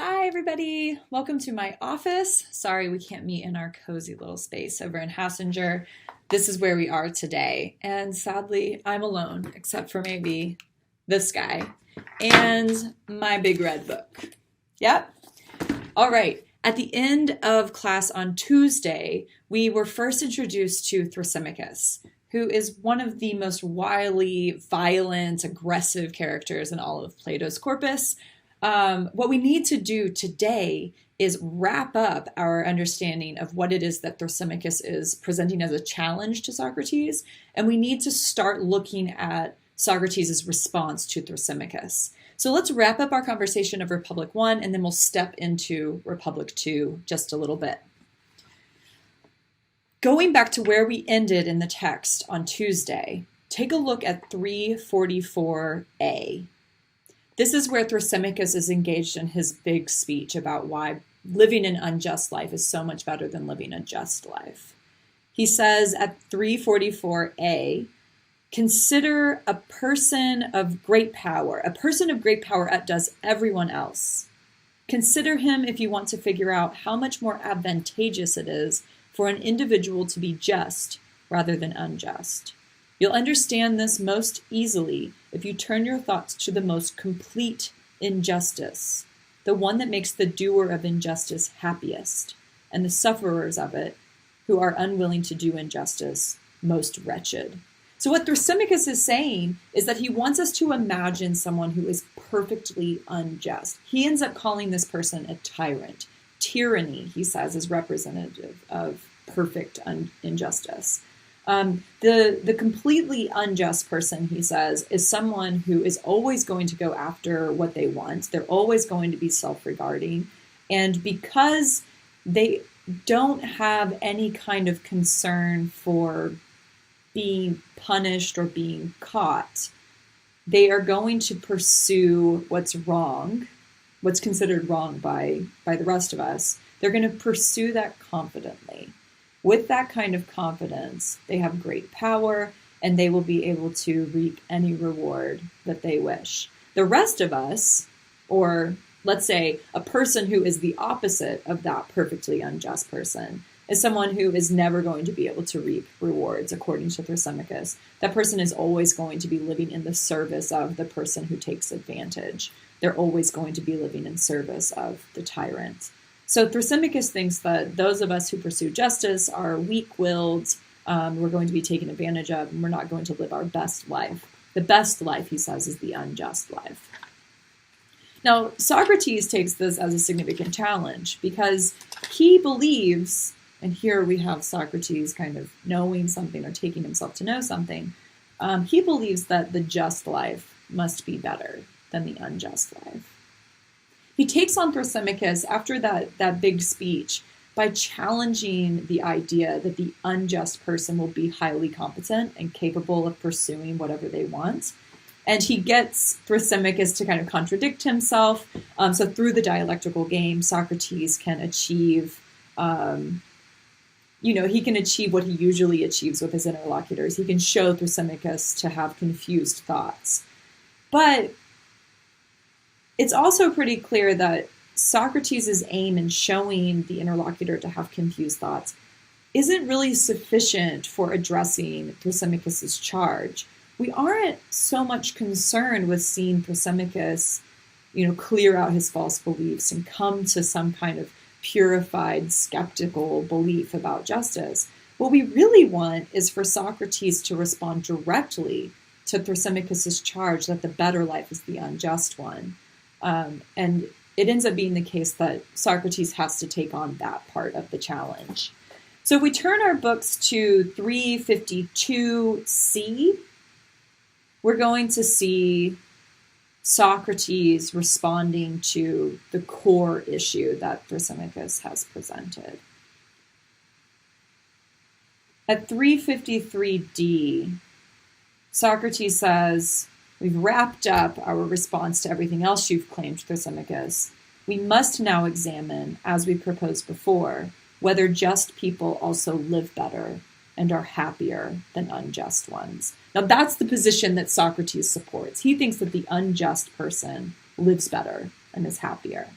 Hi, everybody. Welcome to my office. Sorry we can't meet in our cozy little space over in Hassinger. This is where we are today. And sadly, I'm alone, except for maybe this guy and my big red book. Yep. All right. At the end of class on Tuesday, we were first introduced to Thrasymachus, who is one of the most wily, violent, aggressive characters in all of Plato's corpus. What we need to do today is wrap up our understanding of what it is that Thrasymachus is presenting as a challenge to Socrates, and we need to start looking at Socrates' response to Thrasymachus. So let's wrap up our conversation of Republic 1, and then we'll step into Republic 2 just a little bit. Going back to where we ended in the text on Tuesday, take a look at 344a. This is where Thrasymachus is engaged in his big speech about why living an unjust life is so much better than living a just life. He says at 344a, consider a person of great power. A person of great power outdoes everyone else. Consider him if you want to figure out how much more advantageous it is for an individual to be just rather than unjust. You'll understand this most easily if you turn your thoughts to the most complete injustice, the one that makes the doer of injustice happiest, and the sufferers of it, who are unwilling to do injustice, most wretched. So what Thrasymachus is saying is that he wants us to imagine someone who is perfectly unjust. He ends up calling this person a tyrant. Tyranny, he says, is representative of perfect injustice. The completely unjust person, he says, is someone who is always going to go after what they want. They're always going to be self-regarding. And because they don't have any kind of concern for being punished or being caught, they are going to pursue what's wrong, what's considered wrong by the rest of us. They're going to pursue that confidently. With that kind of confidence, they have great power, and they will be able to reap any reward that they wish. The rest of us, or let's say a person who is the opposite of that perfectly unjust person, is someone who is never going to be able to reap rewards, according to Thrasymachus. That person is always going to be living in the service of the person who takes advantage. They're always going to be living in service of the tyrant. So Thrasymachus thinks that those of us who pursue justice are weak-willed, we're going to be taken advantage of, and we're not going to live our best life. The best life, he says, is the unjust life. Now, Socrates takes this as a significant challenge because he believes, and here we have Socrates kind of knowing something or taking himself to know something, he believes that the just life must be better than the unjust life. He takes on Thrasymachus after that big speech by challenging the idea that the unjust person will be highly competent and capable of pursuing whatever they want. And he gets Thrasymachus to kind of contradict himself. So through the dialectical game, Socrates can achieve, he can achieve what he usually achieves with his interlocutors. He can show Thrasymachus to have confused thoughts. But it's also pretty clear that Socrates' aim in showing the interlocutor to have confused thoughts isn't really sufficient for addressing Thrasymachus' charge. We aren't so much concerned with seeing Thrasymachus, clear out his false beliefs and come to some kind of purified, skeptical belief about justice. What we really want is for Socrates to respond directly to Thrasymachus' charge that the better life is the unjust one. And it ends up being the case that Socrates has to take on that part of the challenge. So if we turn our books to 352c, we're going to see Socrates responding to the core issue that Thrasymachus has presented. At 353d, Socrates says, we've wrapped up our response to everything else you've claimed, Thrasymachus. We must now examine, as we proposed before, whether just people also live better and are happier than unjust ones. Now that's the position that Socrates supports. He thinks that the unjust person lives better and is happier.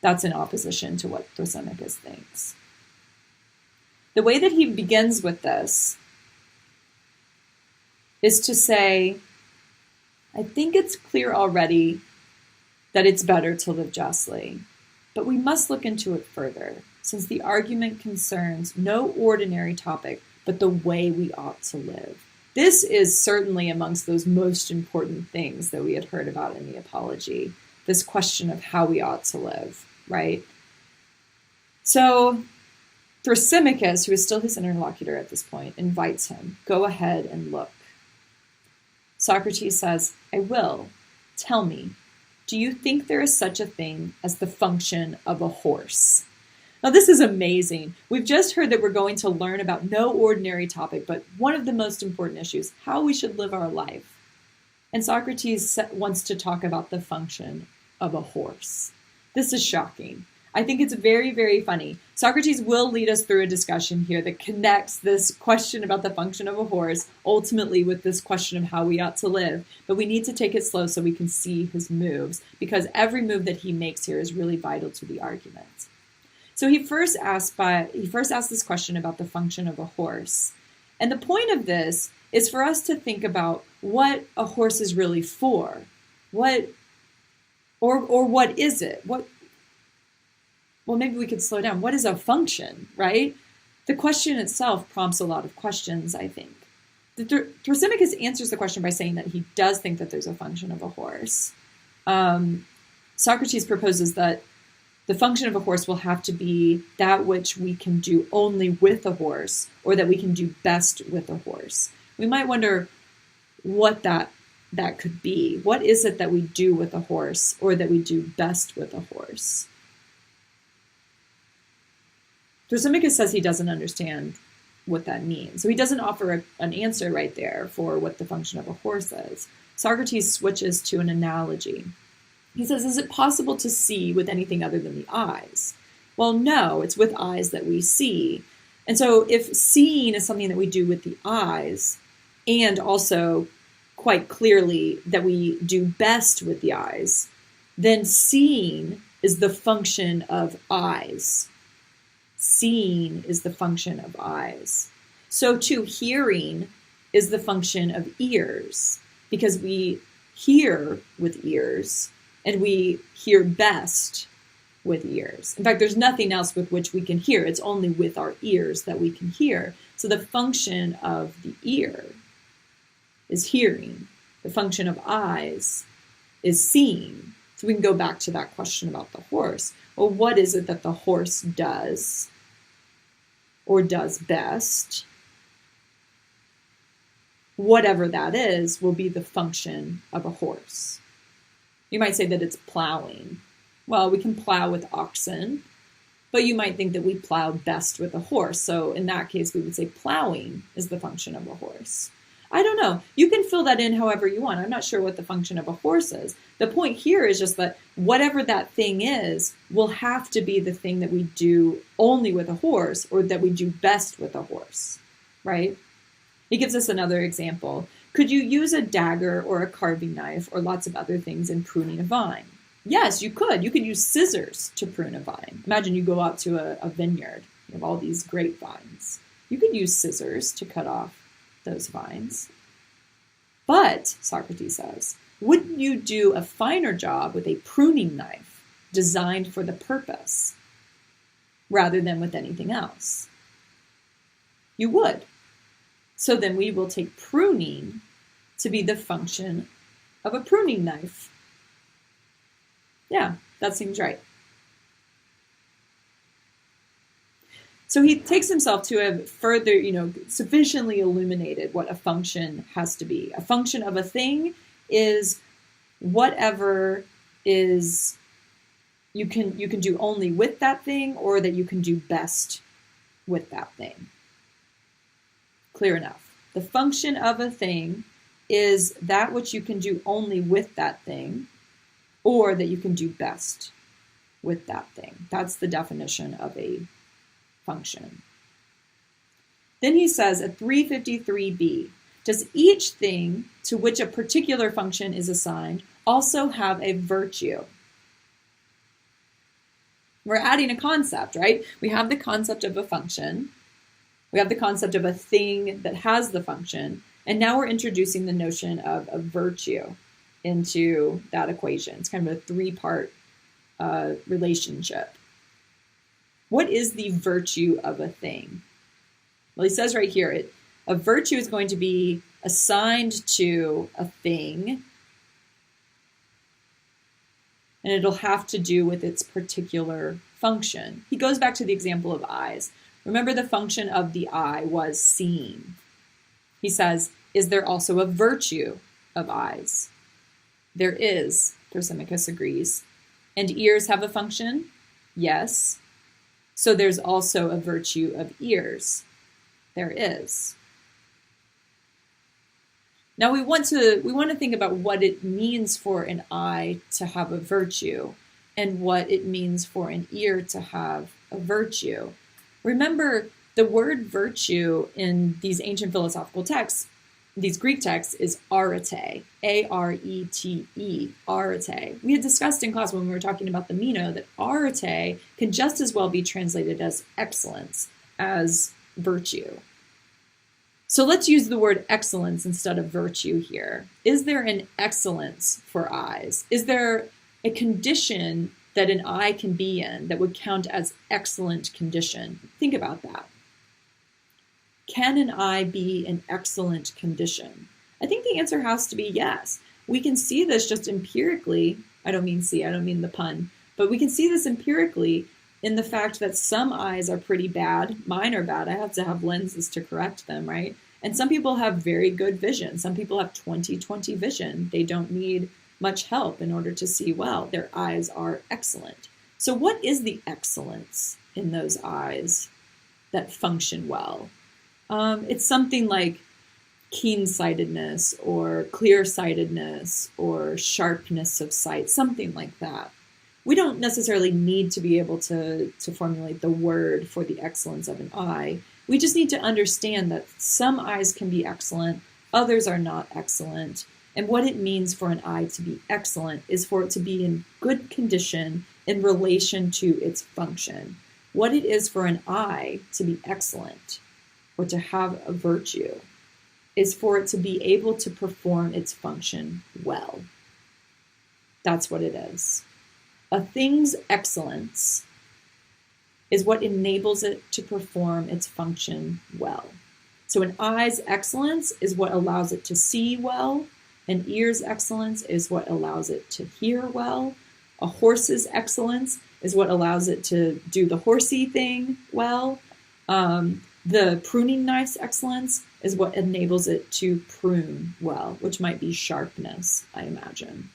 That's in opposition to what Thrasymachus thinks. The way that he begins with this is to say, I think it's clear already that it's better to live justly, but we must look into it further, since the argument concerns no ordinary topic, but the way we ought to live. This is certainly amongst those most important things that we had heard about in the Apology, this question of how we ought to live, right? So Thrasymachus, who is still his interlocutor at this point, invites him, go ahead and look. Socrates says, I will. Tell me, do you think there is such a thing as the function of a horse? Now, this is amazing. We've just heard that we're going to learn about no ordinary topic, but one of the most important issues, how we should live our life. And Socrates wants to talk about the function of a horse. This is shocking. I think it's very, very funny. Socrates will lead us through a discussion here that connects this question about the function of a horse ultimately with this question of how we ought to live. But we need to take it slow so we can see his moves, because every move that he makes here is really vital to the argument. So he first asked this question about the function of a horse. And the point of this is for us to think about what a horse is really for. What is it? Well, maybe we could slow down. What is a function, right? The question itself prompts a lot of questions, I think. Thrasymachus answers the question by saying that he does think that there's a function of a horse. Socrates proposes that the function of a horse will have to be that which we can do only with a horse, or that we can do best with a horse. We might wonder what that could be. What is it that we do with a horse, or that we do best with a horse? Thrasymachus says he doesn't understand what that means. So he doesn't offer an answer right there for what the function of a horse is. Socrates switches to an analogy. He says, is it possible to see with anything other than the eyes? Well, no, it's with eyes that we see. And so if seeing is something that we do with the eyes, and also quite clearly that we do best with the eyes, then seeing is the function of eyes. Seeing is the function of eyes. So too, hearing is the function of ears, because we hear with ears, and we hear best with ears. In fact, there's nothing else with which we can hear. It's only with our ears that we can hear. So the function of the ear is hearing. The function of eyes is seeing. So we can go back to that question about the horse. Well, what is it that the horse does or does best? Whatever that is will be the function of a horse. You might say that it's plowing. Well, we can plow with oxen, but you might think that we plow best with a horse. So in that case, we would say plowing is the function of a horse. I don't know. You can fill that in however you want. I'm not sure what the function of a horse is. The point here is just that whatever that thing is will have to be the thing that we do only with a horse, or that we do best with a horse, right? He gives us another example. Could you use a dagger or a carving knife or lots of other things in pruning a vine? Yes, you could. You could use scissors to prune a vine. Imagine you go out to a vineyard. You have all these grapevines. You could use scissors to cut off those vines. But, Socrates says, wouldn't you do a finer job with a pruning knife designed for the purpose rather than with anything else? You would. So then we will take pruning to be the function of a pruning knife. Yeah, that seems right. So he takes himself to have further, sufficiently illuminated what a function has to be. A function of a thing is whatever is you can do only with that thing, or that you can do best with that thing. Clear enough. The function of a thing is that which you can do only with that thing, or that you can do best with that thing. That's the definition of a function. Then he says at 353b, does each thing to which a particular function is assigned also have a virtue? We're adding a concept, right? We have the concept of a function. We have the concept of a thing that has the function. And now we're introducing the notion of a virtue into that equation. It's kind of a three-part relationship. What is the virtue of a thing? Well, he says right here, a virtue is going to be assigned to a thing, and it'll have to do with its particular function. He goes back to the example of eyes. Remember, the function of the eye was seeing. He says, is there also a virtue of eyes? There is, Thrasymachus agrees. And ears have a function? Yes. So there's also a virtue of ears. There is. Now we want to think about what it means for an eye to have a virtue and what it means for an ear to have a virtue. Remember, the word virtue in these ancient philosophical texts, these Greek texts, is arete, A-R-E-T-E, arete. We had discussed in class when we were talking about the Meno that arete can just as well be translated as excellence, as virtue. So let's use the word excellence instead of virtue here. Is there an excellence for eyes? Is there a condition that an eye can be in that would count as excellent condition? Think about that. Can an eye be in excellent condition? I think the answer has to be yes. We can see this just empirically. I don't mean the pun, but we can see this empirically in the fact that some eyes are pretty bad. Mine are bad. I have to have lenses to correct them, right? And some people have very good vision. Some people have 20/20 vision. They don't need much help in order to see well. Their eyes are excellent. So what is the excellence in those eyes that function well? It's something like keen-sightedness or clear-sightedness or sharpness of sight, something like that. We don't necessarily need to be able to formulate the word for the excellence of an eye. We just need to understand that some eyes can be excellent, others are not excellent. And what it means for an eye to be excellent is for it to be in good condition in relation to its function. What it is for an eye to be excellent or to have a virtue is for it to be able to perform its function well. That's what it is. A thing's excellence is what enables it to perform its function well. So an eye's excellence is what allows it to see well. An ear's excellence is what allows it to hear well. A horse's excellence is what allows it to do the horsey thing well. The pruning knife's excellence is what enables it to prune well, which might be sharpness, I imagine.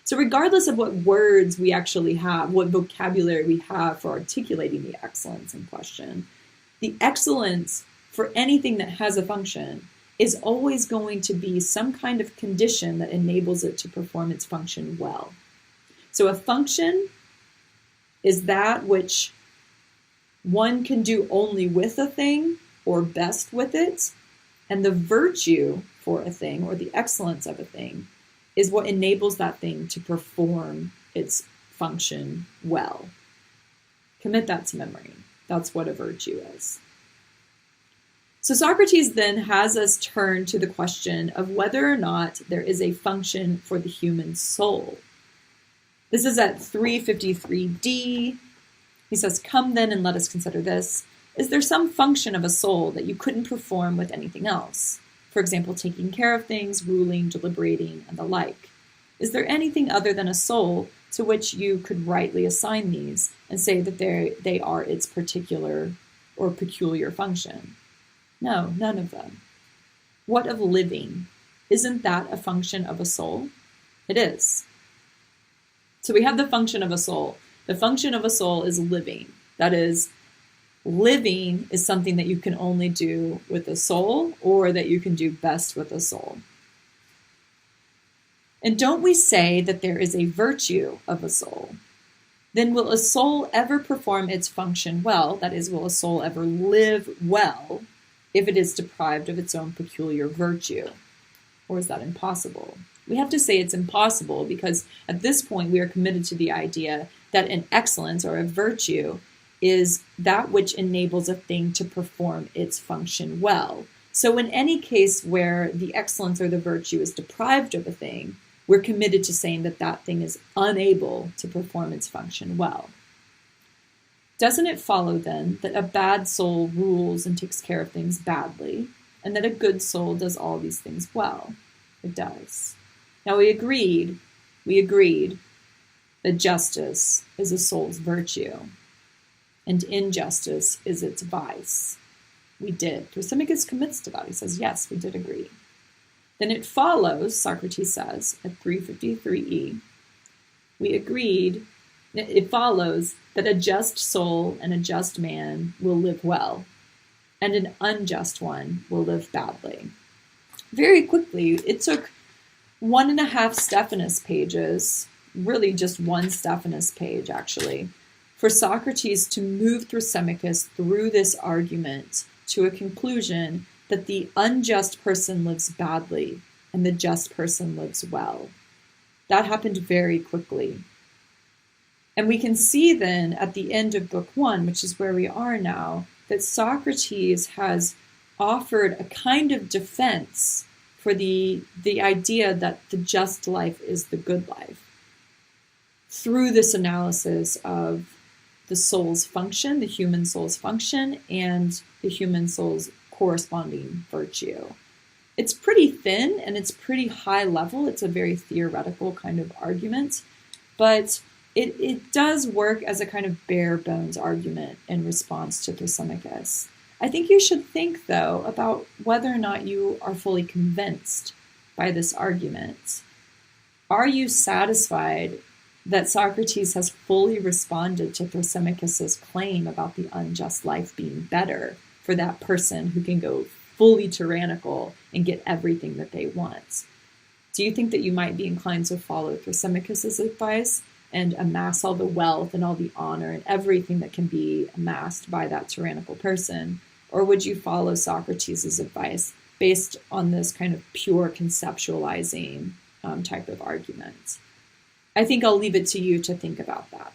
So regardless of what words we actually have, what vocabulary we have for articulating the excellence in question, the excellence for anything that has a function is always going to be some kind of condition that enables it to perform its function well. So a function is that which one can do only with a thing or best with it, and the virtue for a thing or the excellence of a thing is what enables that thing to perform its function well. Commit that to memory. That's what a virtue is. So Socrates then has us turn to the question of whether or not there is a function for the human soul. This is at 353d. He says, "Come then and let us consider this. Is there some function of a soul that you couldn't perform with anything else? For example, taking care of things, ruling, deliberating, and the like. Is there anything other than a soul to which you could rightly assign these and say that they are its particular or peculiar function? No, none of them. What of living? Isn't that a function of a soul? It is. So we have the function of a soul. The function of a soul is living. That is, living is something that you can only do with a soul or that you can do best with a soul. And don't we say that there is a virtue of a soul? Then will a soul ever perform its function well? That is, will a soul ever live well if it is deprived of its own peculiar virtue? Or is that impossible? We have to say it's impossible because at this point we are committed to the idea that an excellence or a virtue is that which enables a thing to perform its function well. So in any case where the excellence or the virtue is deprived of a thing, we're committed to saying that that thing is unable to perform its function well. Doesn't it follow then that a bad soul rules and takes care of things badly, and that a good soul does all these things well? It does. Now we agreed that justice is a soul's virtue, and injustice is its vice. We did. Thrasymachus commits to that. He says, yes, we did agree. Then it follows, Socrates says, at 353e, it follows that a just soul and a just man will live well, and an unjust one will live badly. Very quickly, it took 1.5 Stephanus pages, really just one Stephanus page actually, for Socrates to move Thrasymachus through this argument to a conclusion that the unjust person lives badly and the just person lives well. That happened very quickly. And we can see then at the end of Book 1, which is where we are now, that Socrates has offered a kind of defense for the idea that the just life is the good life through this analysis of the soul's function, the human soul's function, and the human soul's corresponding virtue. It's pretty thin and it's pretty high level. It's a very theoretical kind of argument, but it does work as a kind of bare bones argument in response to Thrasymachus. I think you should think, though, about whether or not you are fully convinced by this argument. Are you satisfied that Socrates has fully responded to Thrasymachus's claim about the unjust life being better for that person who can go fully tyrannical and get everything that they want? Do you think that you might be inclined to follow Thrasymachus's advice and amass all the wealth and all the honor and everything that can be amassed by that tyrannical person? Or would you follow Socrates' advice based on this kind of pure conceptualizing type of argument? I think I'll leave it to you to think about that.